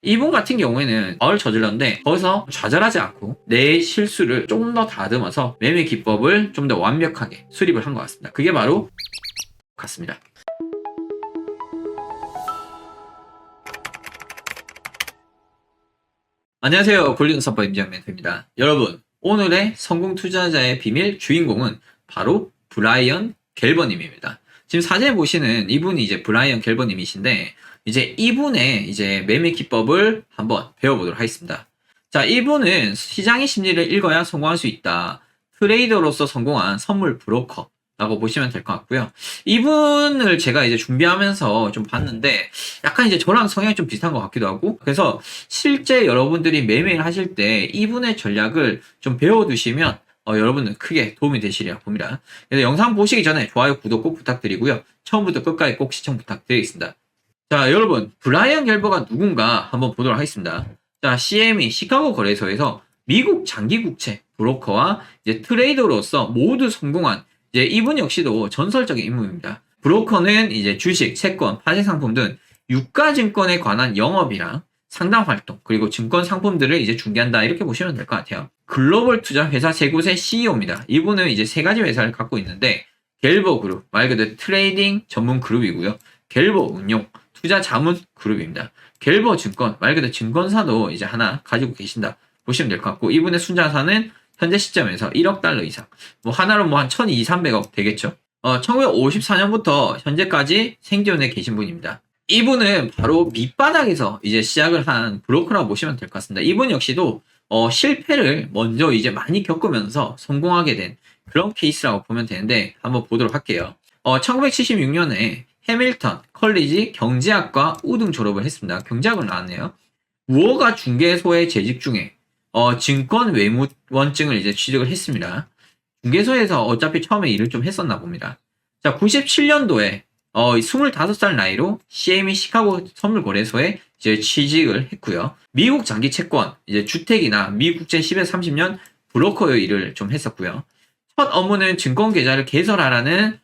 이분 같은 경우에는 faul을 저질렀는데 거기서 좌절하지 않고 내 실수를 좀 더 다듬어서 매매 기법을 좀 더 완벽하게 수립을 한 것 같습니다. 그게 바로 같습니다. 안녕하세요. 골든 서버 임지영 멘토입니다. 여러분, 오늘의 성공 투자자의 비밀 주인공은 바로 브라이언 갤버님입니다. 지금 사진에 보시는 이분이 이제 브라이언 갤버님이신데, 이제 이분의 이제 매매 기법을 한번 배워보도록 하겠습니다. 자, 이분은 시장의 심리를 읽어야 성공할 수 있다. 트레이더로서 성공한 선물 브로커. 라고 보시면 될 것 같고요. 이분을 제가 이제 준비하면서 좀 봤는데 약간 이제 저랑 성향이 좀 비슷한 것 같기도 하고, 그래서 실제 여러분들이 매매를 하실 때 이분의 전략을 좀 배워두시면 여러분은 크게 도움이 되시리라 봅니다. 그래서 영상 보시기 전에 좋아요, 구독 꼭 부탁드리고요. 처음부터 끝까지 꼭 시청 부탁드리겠습니다. 자, 여러분, 브라이언 갤버가 누군가 한번 보도록 하겠습니다. 자, CME 시카고 거래소에서 미국 장기 국채 브로커와 이제 트레이더로서 모두 성공한 이제 이분 역시도 전설적인 인물입니다. 브로커는 이제 주식, 채권, 파생 상품 등 유가증권에 관한 영업이랑 상담 활동, 그리고 증권 상품들을 이제 중개한다. 이렇게 보시면 될 것 같아요. 글로벌 투자 회사 세 곳의 CEO입니다. 이분은 이제 세 가지 회사를 갖고 있는데, 갤버 그룹, 말 그대로 트레이딩 전문 그룹이고요. 갤버 운용, 투자 자문 그룹입니다. 갤버 증권, 말 그대로 증권사도 이제 하나 가지고 계신다. 보시면 될 것 같고, 이분의 순자산은 현재 시점에서 1억 달러 이상. 뭐 하나로 뭐 한 1200~300억 되겠죠. 1954년부터 현재까지 생존해 계신 분입니다. 이분은 바로 밑바닥에서 이제 시작을 한 브로커라고 보시면 될 것 같습니다. 이분 역시도 실패를 먼저 이제 많이 겪으면서 성공하게 된 그런 케이스라고 보면 되는데, 한번 보도록 할게요. 1976년에 해밀턴 컬리지 경제학과 우등 졸업을 했습니다. 경제학을 나왔네요. 무허가 중개소에 재직 중에 증권 외무원증을 이제 취득을 했습니다. 중개소에서 어차피 처음에 일을 좀 했었나 봅니다. 자, 97년도에 25살 나이로 CME 시카고 선물거래소에 이제 취직을 했고요. 미국 장기 채권, 이제 주택이나 미국 국채 10에서 30년 브로커의 일을 좀 했었고요. 첫 업무는 증권 계좌를 개설하라는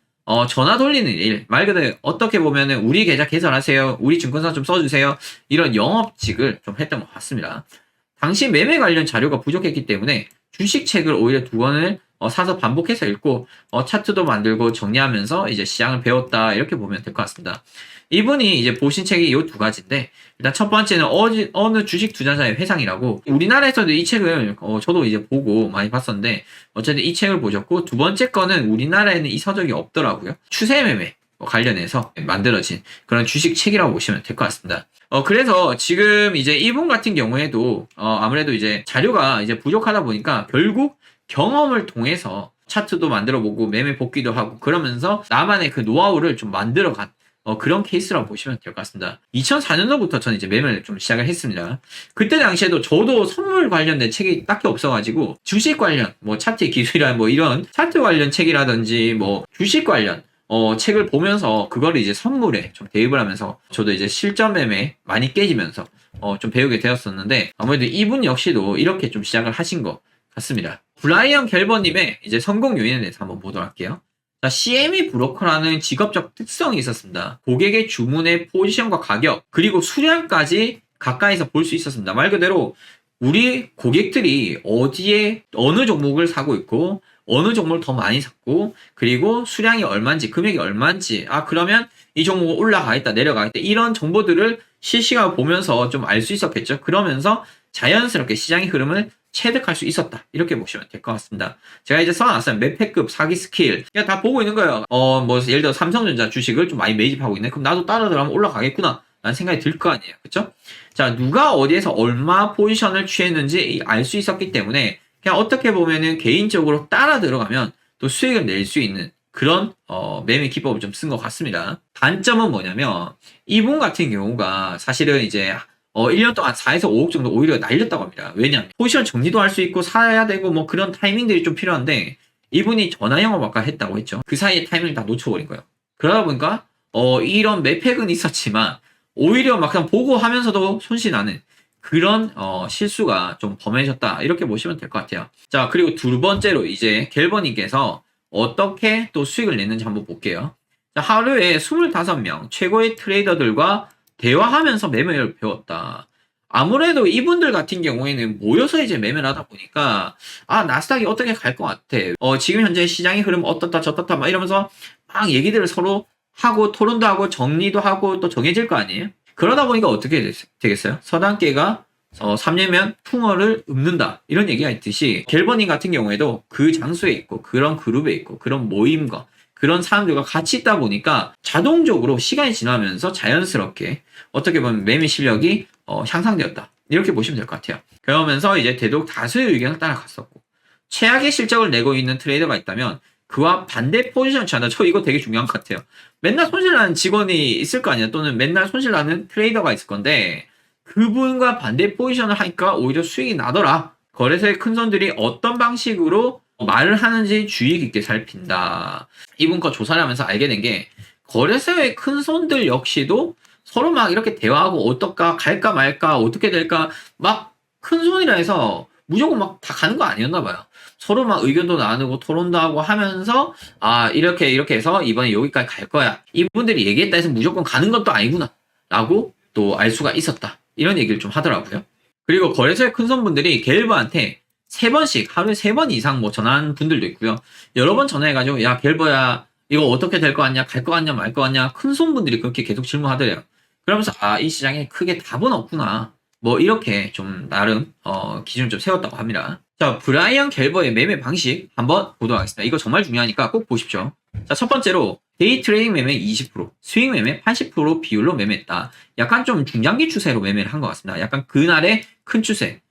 전화 돌리는 일, 말 그대로 어떻게 보면은 우리 계좌 개설하세요, 우리 증권사 좀 써주세요, 이런 영업직을 좀 했던 것 같습니다. 당시 매매 관련 자료가 부족했기 때문에 주식책을 오히려 2권을 사서 반복해서 읽고 차트도 만들고 정리하면서 이제 시장을 배웠다. 이렇게 보면 될 것 같습니다. 이분이 이제 보신 책이 이 두 가지인데, 일단 첫 번째는 어느 주식 투자자의 회상이라고, 우리나라에서도 이 책을 저도 이제 보고 많이 봤었는데 어쨌든 이 책을 보셨고, 두 번째 거는 우리나라에는 이 서적이 없더라고요. 추세 매매 관련해서 만들어진 그런 주식 책이라고 보시면 될 것 같습니다. 그래서 지금 이제 이분 같은 경우에도 아무래도 이제 자료가 이제 부족하다 보니까 결국 경험을 통해서 차트도 만들어 보고 매매 복귀도 하고 그러면서 나만의 그 노하우를 좀 만들어 간 그런 케이스라고 보시면 될 것 같습니다. 2004년도부터 저는 이제 매매를 좀 시작을 했습니다. 그때 당시에도 저도 선물 관련된 책이 딱히 없어가지고 주식 관련 뭐 차트 기술이나 뭐 이런 차트 관련 책이라든지 뭐 주식 관련 책을 보면서 그거를 이제 선물에 좀 대입을 하면서 저도 이제 실전 매매 많이 깨지면서 좀 배우게 되었었는데, 아무래도 이분 역시도 이렇게 좀 시작을 하신 것 같습니다. 브라이언 갤버님의 이제 성공 요인에 대해서 한번 보도록 할게요. 자, CME 브로커라는 직업적 특성이 있었습니다. 고객의 주문의 포지션과 가격, 그리고 수량까지 가까이서 볼 수 있었습니다. 말 그대로 우리 고객들이 어디에 어느 종목을 사고 있고 어느 종목을 더 많이 샀고, 그리고 수량이 얼마인지, 금액이 얼마인지, 그러면 이 종목은 올라가겠다, 내려가겠다, 이런 정보들을 실시간으로 보면서 좀 알 수 있었겠죠. 그러면서 자연스럽게 시장의 흐름을 체득할 수 있었다. 이렇게 보시면 될 것 같습니다. 제가 이제 써놨어요. 매패급, 사기 스킬. 그냥 다 보고 있는 거예요. 뭐, 예를 들어 삼성전자 주식을 좀 많이 매집하고 있네. 그럼 나도 따라 들어가면 올라가겠구나. 라는 생각이 들 거 아니에요. 그쵸? 자, 누가 어디에서 얼마 포지션을 취했는지 알 수 있었기 때문에 그냥 어떻게 보면은 개인적으로 따라 들어가면 또 수익을 낼 수 있는 그런 매매 기법을 좀 쓴 것 같습니다. 단점은 뭐냐면 이분 같은 경우가 사실은 이제 1년 동안 4에서 5억 정도 오히려 날렸다고 합니다. 왜냐하면 포지션 정리도 할 수 있고 사야 되고 뭐 그런 타이밍들이 좀 필요한데, 이분이 전화 영업 아까 했다고 했죠. 그 사이에 타이밍을 다 놓쳐버린 거예요. 그러다 보니까 이런 매팩은 있었지만 오히려 막 그냥 보고 하면서도 손실 나는 그런 실수가 좀 범해졌다. 이렇게 보시면 될 것 같아요. 자, 그리고 두 번째로 이제 갤버님께서 어떻게 또 수익을 냈는지 한번 볼게요. 자, 하루에 25명 최고의 트레이더들과 대화하면서 매매를 배웠다. 아무래도 이분들 같은 경우에는 모여서 이제 매매를 하다 보니까 나스닥이 어떻게 갈 것 같아. 지금 현재 시장의 흐름 어떻다 저떻다 막 이러면서 막 얘기들을 서로 하고 토론도 하고 정리도 하고 또 정해질 거 아니에요. 그러다 보니까 어떻게 되겠어요? 서당계가 3년면 풍어를 읊는다 이런 얘기가 있듯이 갤버님 같은 경우에도 그 장소에 있고 그런 그룹에 있고 그런 모임과 그런 사람들과 같이 있다 보니까 자동적으로 시간이 지나면서 자연스럽게 어떻게 보면 매매 실력이 향상되었다 이렇게 보시면 될 것 같아요. 그러면서 이제 대독 다수의 의견을 따라갔었고 최악의 실적을 내고 있는 트레이더가 있다면 그와 반대 포지션 취한다. 저 이거 되게 중요한 것 같아요. 맨날 손실나는 직원이 있을 거 아니야. 또는 맨날 손실나는 트레이더가 있을 건데 그분과 반대 포지션을 하니까 오히려 수익이 나더라. 거래소의 큰 손들이 어떤 방식으로 말을 하는지 주의 깊게 살핀다. 이분 거 조사를 하면서 알게 된 게 거래소의 큰 손들 역시도 서로 막 이렇게 대화하고 어떨까 갈까 말까 어떻게 될까 막 큰 손이라 해서 무조건 막 다 가는 거 아니었나 봐요. 서로 막 의견도 나누고 토론도 하고 하면서 이렇게 해서 이번에 여기까지 갈 거야. 이분들이 얘기했다 해서 무조건 가는 것도 아니구나 라고 또 알 수가 있었다. 이런 얘기를 좀 하더라고요. 그리고 거래소의 큰 손분들이 갤버한테 3번씩 하루에 3번 이상 뭐 전화한 분들도 있고요. 여러 번 전화해가지고 야 갤버야 이거 어떻게 될 거 같냐 갈 거 같냐 말 거 같냐 큰 손분들이 그렇게 계속 질문하더래요. 그러면서 이 시장에 크게 답은 없구나. 뭐 이렇게 좀 나름 기준을 좀 세웠다고 합니다. 자, 브라이언 갤버의 매매 방식 한번 보도록 하겠습니다. 이거 정말 중요하니까 꼭 보십시오. 자, 첫 번째로 데이 트레이딩 매매 20%, 수익 매매 80% 비율로 매매했다. 약간 좀 중장기 추세로 매매를 한 것 같습니다. 약간 그날의 큰 추세,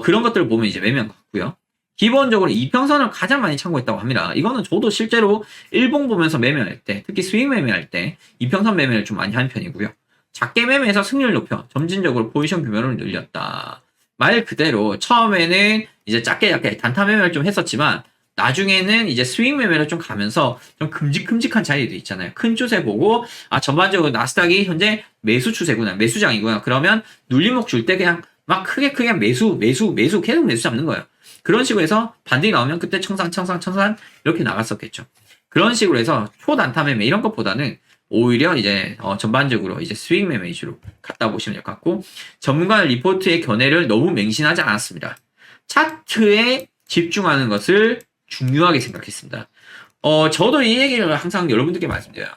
그런 것들을 보면 이제 매매한 것 같고요. 기본적으로 이평선을 가장 많이 참고했다고 합니다. 이거는 저도 실제로 일봉 보면서 매매할 때, 특히 수익 매매할 때 이평선 매매를 좀 많이 하는 편이고요. 작게 매매해서 승률을 높여 점진적으로 포지션 규모를 늘렸다. 말 그대로 처음에는 이제 작게 단타 매매를 좀 했었지만 나중에는 이제 스윙 매매를 좀 가면서 좀 큼직큼직한 자리도 있잖아요. 큰 추세 보고 전반적으로 나스닥이 현재 매수 추세구나 매수장이구나 그러면 눌림목 줄 때 그냥 막 크게 매수 계속 매수 잡는 거예요. 그런 식으로 해서 반등이 나오면 그때 청산 이렇게 나갔었겠죠. 그런 식으로 해서 초단타 매매 이런 것보다는 오히려 이제 전반적으로 이제 스윙 매매 위주로 갖다 보시면 될 것 같고 전문가 리포트의 견해를 너무 맹신하지 않았습니다. 차트에 집중하는 것을 중요하게 생각했습니다. 저도 이 얘기를 항상 여러분들께 말씀드려요.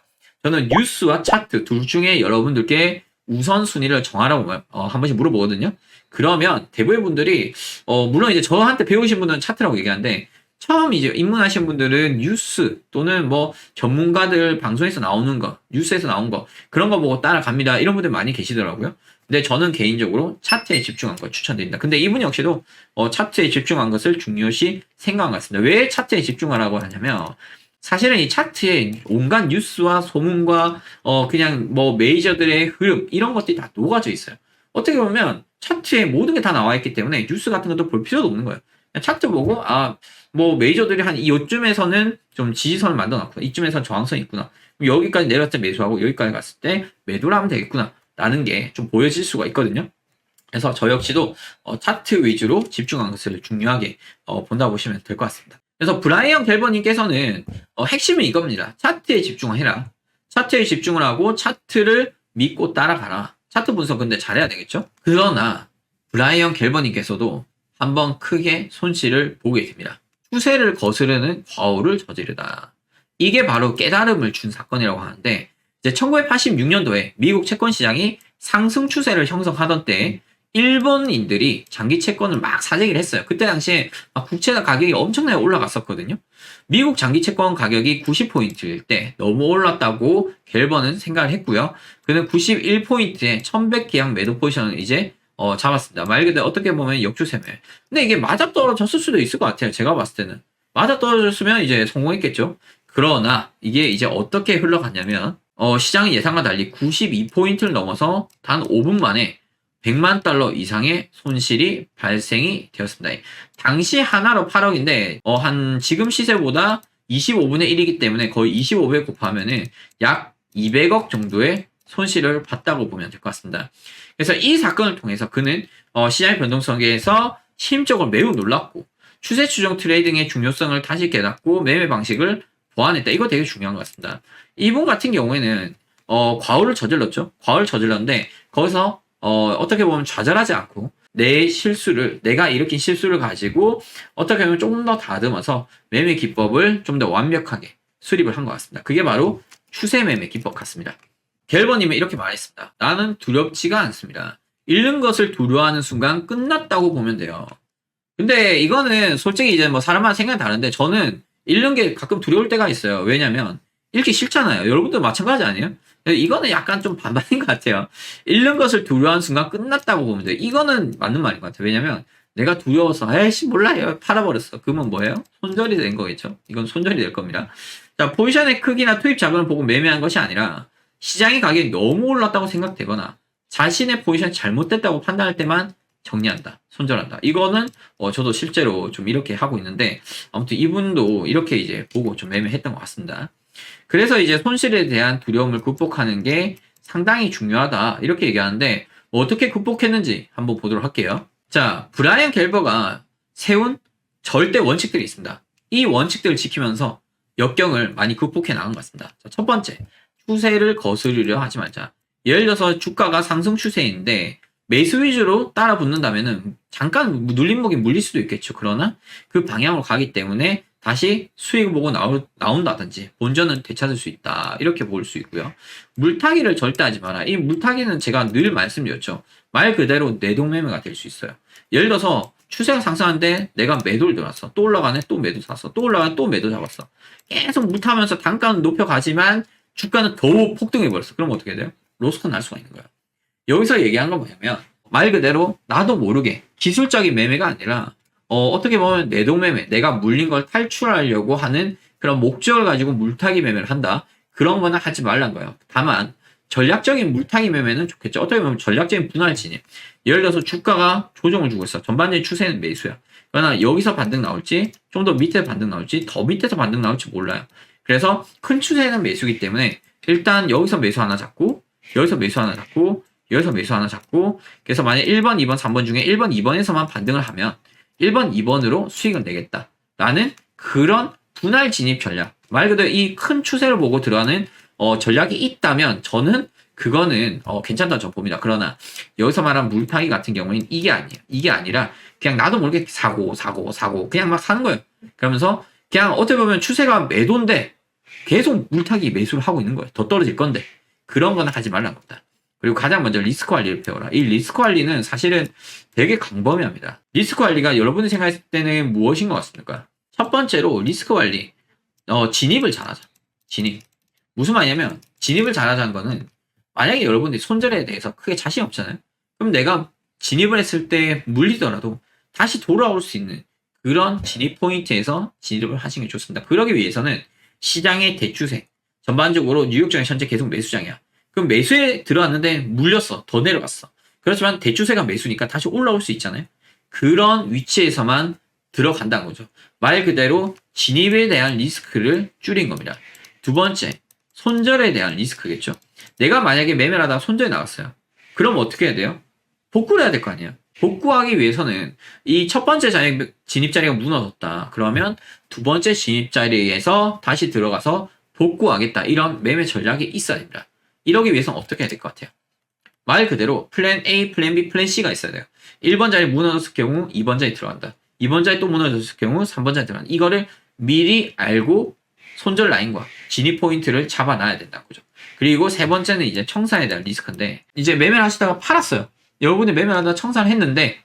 저는 뉴스와 차트 둘 중에 여러분들께 우선순위를 정하라고 한 번씩 물어보거든요. 그러면 대부분의 분들이 물론 이제 저한테 배우신 분들은 차트라고 얘기하는데 처음 이제 입문하신 분들은 뉴스 또는 뭐 전문가들 방송에서 나오는 거, 뉴스에서 나온 거 그런 거 보고 따라갑니다. 이런 분들 많이 계시더라고요. 근데 저는 개인적으로 차트에 집중한 걸 추천드립니다. 근데 이분 역시도 차트에 집중한 것을 중요시 생각한 것 같습니다. 왜 차트에 집중하라고 하냐면 사실은 이 차트에 온갖 뉴스와 소문과 그냥 뭐 메이저들의 흐름 이런 것들이 다 녹아져 있어요. 어떻게 보면 차트에 모든 게 다 나와 있기 때문에 뉴스 같은 것도 볼 필요도 없는 거예요. 그냥 차트 보고 뭐 메이저들이 한 이쯤에서는 좀 지지선을 만들어 놨구나. 이쯤에서는 저항선이 있구나. 여기까지 내려갔을 때 매수하고 여기까지 갔을 때 매도를 하면 되겠구나. 라는 게 좀 보여질 수가 있거든요. 그래서 저 역시도 차트 위주로 집중한 것을 중요하게 본다 보시면 될 것 같습니다. 그래서 브라이언 갤버님께서는 핵심은 이겁니다. 차트에 집중해라. 차트에 집중을 하고 차트를 믿고 따라가라. 차트 분석 근데 잘해야 되겠죠? 그러나 브라이언 갤버님께서도 한번 크게 손실을 보게 됩니다. 추세를 거스르는 과오를 저지르다. 이게 바로 깨달음을 준 사건이라고 하는데 이제 1986년도에 미국 채권 시장이 상승 추세를 형성하던 때 일본인들이 장기 채권을 막 사재기를 했어요. 그때 당시에 막 국채 가격이 엄청나게 올라갔었거든요. 미국 장기 채권 가격이 90포인트일 때 너무 올랐다고 갤버는 생각을 했고요. 그는 91포인트에 1100계약 매도 포지션을 이제 잡았습니다. 말 그대로 어떻게 보면 역추세매. 근데 이게 맞아 떨어졌을 수도 있을 것 같아요. 제가 봤을 때는. 맞아 떨어졌으면 이제 성공했겠죠. 그러나 이게 이제 어떻게 흘러갔냐면 시장의 예상과 달리 92포인트를 넘어서 단 5분 만에 100만 달러 이상의 손실이 발생이 되었습니다. 당시 하나로 8억인데 한 지금 시세보다 25분의 1이기 때문에 거의 25배 곱하면은 약 200억 정도의 손실을 봤다고 보면 될 것 같습니다. 그래서 이 사건을 통해서 그는 시장의 변동성에서 심적으로 매우 놀랐고 추세 추종 트레이딩의 중요성을 다시 깨닫고 매매 방식을 보완했다. 이거 되게 중요한 것 같습니다. 이분 같은 경우에는 과오를 저질렀죠. 과오를 저질렀는데 거기서 어떻게 보면 좌절하지 않고 내가 일으킨 실수를 가지고 어떻게 보면 조금 더 다듬어서 매매 기법을 좀 더 완벽하게 수립을 한 것 같습니다. 그게 바로 추세 매매 기법 같습니다. 갤버님은 이렇게 말했습니다. 나는 두렵지가 않습니다. 잃는 것을 두려워하는 순간 끝났다고 보면 돼요. 근데 이거는 솔직히 이제 뭐 사람마다 생각이 다른데 저는 잃는 게 가끔 두려울 때가 있어요. 왜냐면 잃기 싫잖아요. 여러분들 마찬가지 아니에요? 이거는 약간 좀 반반인 것 같아요. 잃는 것을 두려워하는 순간 끝났다고 보면 돼요. 이거는 맞는 말인 것 같아요. 왜냐면 내가 두려워서 에이씨 몰라요 팔아버렸어. 그러면 뭐예요? 손절이 된 거겠죠. 이건 손절이 될 겁니다. 자, 포지션의 크기나 투입 자금을 보고 매매한 것이 아니라 시장의 가격이 너무 올랐다고 생각되거나 자신의 포지션이 잘못됐다고 판단할 때만 정리한다. 손절한다. 이거는 저도 실제로 좀 이렇게 하고 있는데 아무튼 이분도 이렇게 이제 보고 좀 매매했던 것 같습니다. 그래서 이제 손실에 대한 두려움을 극복하는 게 상당히 중요하다. 이렇게 얘기하는데 뭐 어떻게 극복했는지 한번 보도록 할게요. 자, 브라이언 갤버가 세운 절대 원칙들이 있습니다. 이 원칙들을 지키면서 역경을 많이 극복해 나간 것 같습니다. 자, 첫 번째, 추세를 거스르려 하지 말자. 예를 들어서 주가가 상승 추세인데 매수 위주로 따라 붙는다면은 잠깐 눌림목이 물릴 수도 있겠죠. 그러나 그 방향으로 가기 때문에 다시 수익을 보고 나온다든지 본전은 되찾을 수 있다. 이렇게 볼 수 있고요. 물타기를 절대 하지 마라. 이 물타기는 제가 늘 말씀드렸죠. 말 그대로 내동매매가 될 수 있어요. 예를 들어서 추세가 상승하는데 내가 매도를 들어왔어. 또 올라가네 또 매도 샀어. 또 올라가네 또 매도 잡았어. 계속 물타면서 단가는 높여가지만 주가는 더 폭등해버렸어. 그럼 어떻게 돼요? 로스가 날 수가 있는 거야. 여기서 얘기한 건 뭐냐면 말 그대로 나도 모르게 기술적인 매매가 아니라 어떻게 보면 내동매매, 내가 물린 걸 탈출하려고 하는 그런 목적을 가지고 물타기 매매를 한다. 그런 거는 하지 말란 거예요. 다만 전략적인 물타기 매매는 좋겠죠. 어떻게 보면 전략적인 분할 진입. 예를 들어서 주가가 조정을 주고 있어. 전반적인 추세는 매수야. 그러나 여기서 반등 나올지 좀 더 밑에서 반등 나올지 더 밑에서 반등 나올지 몰라요. 그래서 큰 추세는 매수기 때문에 일단 여기서 매수 하나 잡고 여기서 매수 하나 잡고 여기서 매수 하나 잡고 그래서 만약 1번, 2번, 3번 중에 1번, 2번에서만 반등을 하면 1번, 2번으로 수익을 내겠다. 라는 그런 분할 진입 전략. 말 그대로 이 큰 추세를 보고 들어가는 전략이 있다면 저는 그거는 괜찮다고 저 봅니다. 그러나 여기서 말한 물타기 같은 경우는 이게 아니에요. 이게 아니라 그냥 나도 모르게 사고 그냥 막 사는 거예요. 그러면서 그냥 어떻게 보면 추세가 매도인데 계속 물타기 매수를 하고 있는 거예요. 더 떨어질 건데. 그런 거는 하지 말라는 겁니다. 그리고 가장 먼저 리스크 관리를 배워라. 이 리스크 관리는 사실은 되게 광범위합니다. 리스크 관리가 여러분이 생각했을 때는 무엇인 것 같습니까? 첫 번째로 리스크 관리, 진입을 잘하자. 진입. 무슨 말이냐면 진입을 잘하자는 거는 만약에 여러분들이 손절에 대해서 크게 자신 없잖아요. 그럼 내가 진입을 했을 때 물리더라도 다시 돌아올 수 있는 그런 진입 포인트에서 진입을 하시는 게 좋습니다. 그러기 위해서는 시장의 대추세, 전반적으로 뉴욕장이 현재 계속 매수장이야. 그럼 매수에 들어왔는데 물렸어. 더 내려갔어. 그렇지만 대추세가 매수니까 다시 올라올 수 있잖아요. 그런 위치에서만 들어간다는 거죠. 말 그대로 진입에 대한 리스크를 줄인 겁니다. 두 번째, 손절에 대한 리스크겠죠. 내가 만약에 매매를 하다가 손절이 나왔어요. 그럼 어떻게 해야 돼요? 복구를 해야 될 거 아니에요. 복구하기 위해서는 이 첫 번째 진입 자리가 무너졌다. 그러면 두 번째 진입 자리에서 다시 들어가서 복구하겠다. 이런 매매 전략이 있어야 됩니다. 이러기 위해서는 어떻게 해야 될 것 같아요? 말 그대로 플랜 A, 플랜 B, 플랜 C가 있어야 돼요. 1번 자리 무너졌을 경우 2번 자리 들어간다. 2번 자리 또 무너졌을 경우 3번 자리 들어간다. 이거를 미리 알고 손절 라인과 진입 포인트를 잡아놔야 된다는 거죠. 그리고 세 번째는 이제 청산에 대한 리스크인데 이제 매매를 하시다가 팔았어요. 여러분이 매매를 하다가 청산을 했는데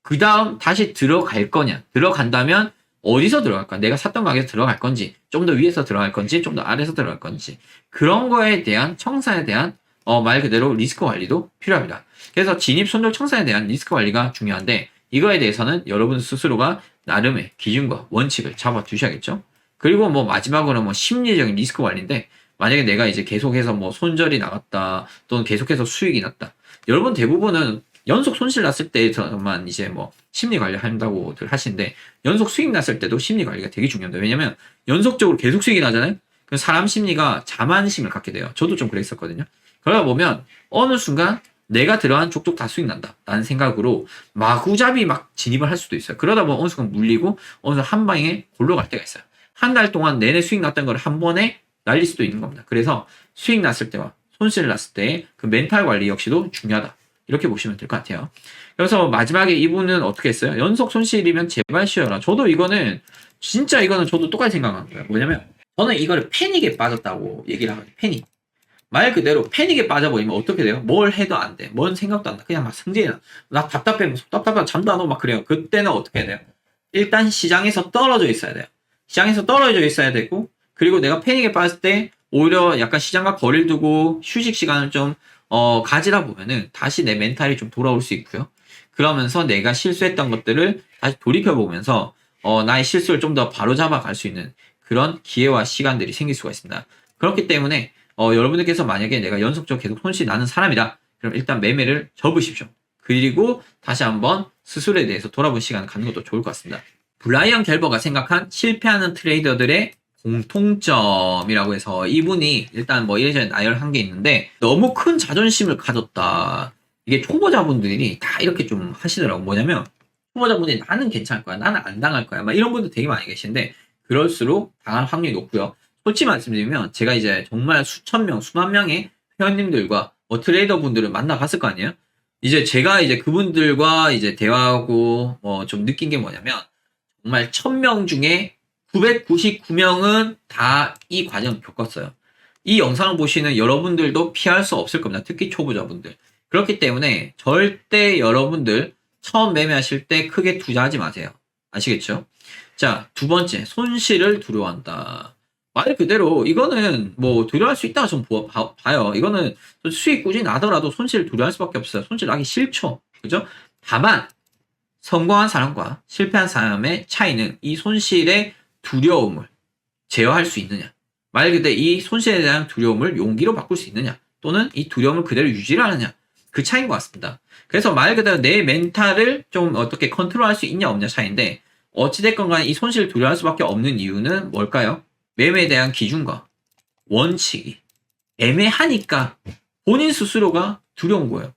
그 다음 다시 들어갈 거냐? 들어간다면 어디서 들어갈 거야? 내가 샀던 가게에서 들어갈 건지, 좀 더 위에서 들어갈 건지, 좀 더 아래에서 들어갈 건지, 그런 거에 대한 청산에 대한 말 그대로 리스크 관리도 필요합니다. 그래서 진입, 손절, 청산에 대한 리스크 관리가 중요한데 이거에 대해서는 여러분 스스로가 나름의 기준과 원칙을 잡아 두셔야겠죠. 그리고 뭐 마지막으로 뭐 심리적인 리스크 관리인데 만약에 내가 이제 계속해서 뭐 손절이 나갔다 또는 계속해서 수익이 났다. 여러분 대부분은 연속 손실 났을 때에서만 이제 뭐 심리 관리 한다고들 하시는데 연속 수익 났을 때도 심리 관리가 되게 중요합니다. 왜냐면 연속적으로 계속 수익이 나잖아요. 그럼 사람 심리가 자만심을 갖게 돼요. 저도 좀 그랬었거든요. 그러다 보면 어느 순간 내가 들어간 족족 다 수익 난다 라는 생각으로 마구잡이 막 진입을 할 수도 있어요. 그러다 보면 어느 순간 물리고 어느 순간 한 방에 골로 갈 때가 있어요. 한 달 동안 내내 수익 났던 걸 한 번에 날릴 수도 있는 겁니다. 그래서 수익 났을 때와 손실 났을 때 그 멘탈 관리 역시도 중요하다. 이렇게 보시면 될 것 같아요. 그래서 마지막에 이분은 어떻게 했어요? 연속 손실이면 제발 쉬어라. 저도 이거는 진짜 이거는 저도 똑같이 생각한 거예요. 뭐냐면 저는 이거를 패닉에 빠졌다고 얘기를 하거든요. 패닉. 말 그대로 패닉에 빠져버리면 어떻게 돼요? 뭘 해도 안 돼. 뭔 생각도 안 나. 그냥 막 승진이나 나 답답해. 답답해. 잠도 안 오고 막 그래요. 그때는 어떻게 해야 돼요? 일단 시장에서 떨어져 있어야 돼요. 시장에서 떨어져 있어야 되고, 그리고 내가 패닉에 빠졌을 때 오히려 약간 시장과 거리를 두고 휴식 시간을 좀 가지다 보면은 다시 내 멘탈이 좀 돌아올 수 있고요. 그러면서 내가 실수했던 것들을 다시 돌이켜보면서 나의 실수를 좀 더 바로잡아 갈 수 있는 그런 기회와 시간들이 생길 수가 있습니다. 그렇기 때문에 여러분들께서 만약에 내가 연속적으로 계속 손실이 나는 사람이다. 그럼 일단 매매를 접으십시오. 그리고 다시 한번 스스로에 대해서 돌아볼 시간을 갖는 것도 좋을 것 같습니다. 브라이언 갤버가 생각한 실패하는 트레이더들의 공통점이라고 해서 이분이 일단 뭐 이래저래 나열한 게 있는데 너무 큰 자존심을 가졌다. 이게 초보자분들이 다 이렇게 좀 하시더라고. 뭐냐면 초보자분들이 나는 괜찮을 거야. 나는 안 당할 거야. 막 이런 분들 되게 많이 계시는데 그럴수록 당할 확률이 높고요. 솔직히 말씀드리면 제가 이제 정말 수천 명, 수만 명의 회원님들과 트레이더 분들을 만나봤을 거 아니에요? 이제 제가 이제 그분들과 이제 대화하고 좀 느낀 게 뭐냐면 정말 1000명 중에 999명은 다 이 과정을 겪었어요. 이 영상을 보시는 여러분들도 피할 수 없을 겁니다. 특히 초보자분들. 그렇기 때문에 절대 여러분들 처음 매매하실 때 크게 투자하지 마세요. 아시겠죠? 자, 두 번째, 손실을 두려워한다. 말 그대로 이거는 뭐 두려워할 수 있다고 좀 봐요. 이거는 수익 꾸준히 나더라도 손실을 두려워할 수밖에 없어요. 손실 나기 싫죠. 그죠? 다만 성공한 사람과 실패한 사람의 차이는 이 손실의 두려움을 제어할 수 있느냐. 말 그대로 이 손실에 대한 두려움을 용기로 바꿀 수 있느냐. 또는 이 두려움을 그대로 유지를 하느냐. 그 차이인 것 같습니다. 그래서 말 그대로 내 멘탈을 좀 어떻게 컨트롤할 수 있냐 없냐 차이인데 어찌됐건 간에 이 손실을 두려워할 수밖에 없는 이유는 뭘까요? 매매에 대한 기준과 원칙이 애매하니까 본인 스스로가 두려운 거예요.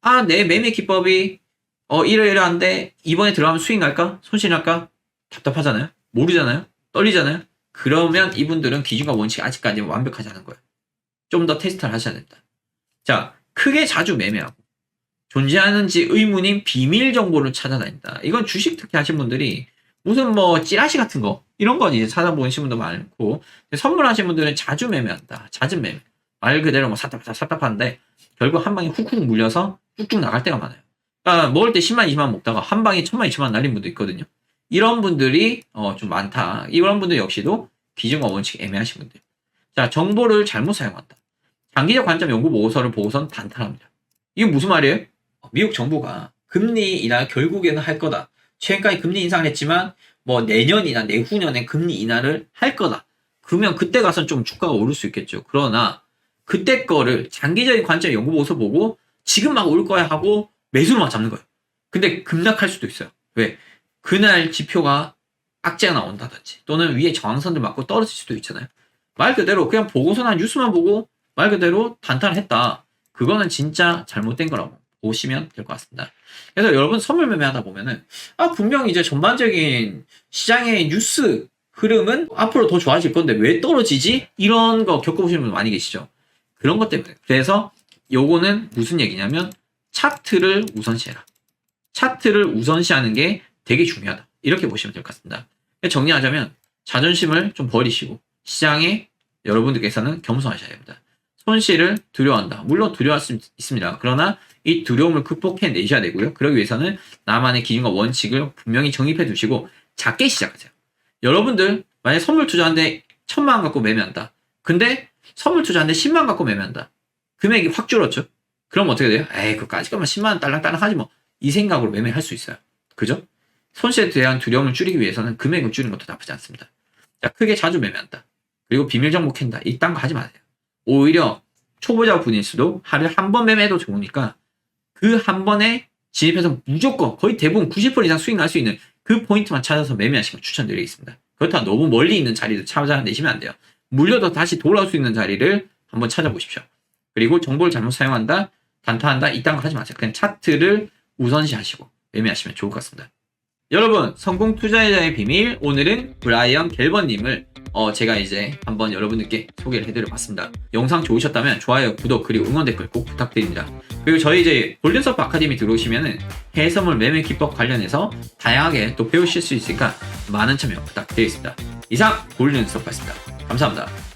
아, 내 매매 기법이 이러이러한데 이번에 들어가면 수익 날까? 손실 날까? 답답하잖아요. 모르잖아요. 떨리잖아요. 그러면 이분들은 기준과 원칙이 아직까지 완벽하지 않은 거예요. 좀 더 테스트를 하셔야 됩니다. 자, 크게 자주 매매하고 존재하는지 의문인 비밀 정보를 찾아다닌다. 이건 주식 특히 하신 분들이 무슨 뭐 찌라시 같은 거 이런 건 이제 찾아보신 분도 많고 선물하신 분들은 자주 매매한다. 잦은 매매. 말 그대로 뭐 샀다하는데 결국 한 방에 훅훅 물려서 쭉쭉 나갈 때가 많아요. 그러니까 먹을 때 10만 20만 먹다가 한 방에 1000만 20만 날린 분도 있거든요. 이런 분들이 좀 많다. 이런 분들 역시도 기준과 원칙이 애매하신 분들. 자, 정보를 잘못 사용한다. 장기적 관점 연구 보고서를 보고선 단탈합니다. 이게 무슨 말이에요? 미국 정부가 금리 인하 결국에는 할 거다. 최근까지 금리 인상을 했지만 뭐 내년이나 내후년에 금리 인하를 할 거다. 그러면 그때 가서는 좀 주가가 오를 수 있겠죠. 그러나 그때 거를 장기적인 관점 연구 보고서 보고 지금 막 올 거야 하고 매수로만 잡는 거예요. 근데 급락할 수도 있어요. 왜? 그날 지표가 악재가 나온다든지 또는 위에 저항선들 맞고 떨어질 수도 있잖아요. 말 그대로 그냥 보고서나 뉴스만 보고 말 그대로 단타를 했다. 그거는 진짜 잘못된 거라고 보시면 될 것 같습니다. 그래서 여러분 선물 매매하다 보면은 분명히 이제 전반적인 시장의 뉴스 흐름은 앞으로 더 좋아질 건데 왜 떨어지지? 이런 거 겪어보시는 분 많이 계시죠. 그런 것 때문에. 그래서 요거는 무슨 얘기냐면 차트를 우선시해라. 차트를 우선시하는 게 되게 중요하다. 이렇게 보시면 될 것 같습니다. 정리하자면 자존심을 좀 버리시고 시장에 여러분들께서는 겸손하셔야 됩니다. 손실을 두려워한다. 물론 두려워할 수 있습니다. 그러나 이 두려움을 극복해 내셔야 되고요. 그러기 위해서는 나만의 기준과 원칙을 분명히 정립해 두시고 작게 시작하세요. 여러분들 만약에 선물 투자하는데 1000만 원 갖고 매매한다. 근데 선물 투자하는데 10만 원 갖고 매매한다. 금액이 확 줄었죠. 그럼 어떻게 돼요? 그까짓 거면 10만 원 딸랑딸랑 하지 뭐. 이 생각으로 매매할 수 있어요. 그죠? 손실에 대한 두려움을 줄이기 위해서는 금액을 줄이는 것도 나쁘지 않습니다. 자, 크게 자주 매매한다. 그리고 비밀 정보 캔다. 이딴 거 하지 마세요. 오히려 초보자 분일수도 하루에 한 번 매매해도 좋으니까 그 한 번에 진입해서 무조건 거의 대부분 90% 이상 수익 날 수 있는 그 포인트만 찾아서 매매하시는 걸 추천드리겠습니다. 그렇다고 너무 멀리 있는 자리를 찾아내시면 안 돼요. 물려도 다시 돌아올 수 있는 자리를 한번 찾아보십시오. 그리고 정보를 잘못 사용한다, 단타한다, 이딴 거 하지 마세요. 그냥 차트를 우선시하시고 매매하시면 좋을 것 같습니다. 여러분, 성공 투자자의 비밀, 오늘은 브라이언 갤버님을 제가 이제 한번 여러분들께 소개를 해드려봤습니다. 영상 좋으셨다면 좋아요, 구독, 그리고 응원 댓글 꼭 부탁드립니다. 그리고 저희 이제 골든서프 아카데미 들어오시면은 해외선물 매매 기법 관련해서 다양하게 또 배우실 수 있으니까 많은 참여 부탁드리겠습니다. 이상 골든서프였습니다. 감사합니다.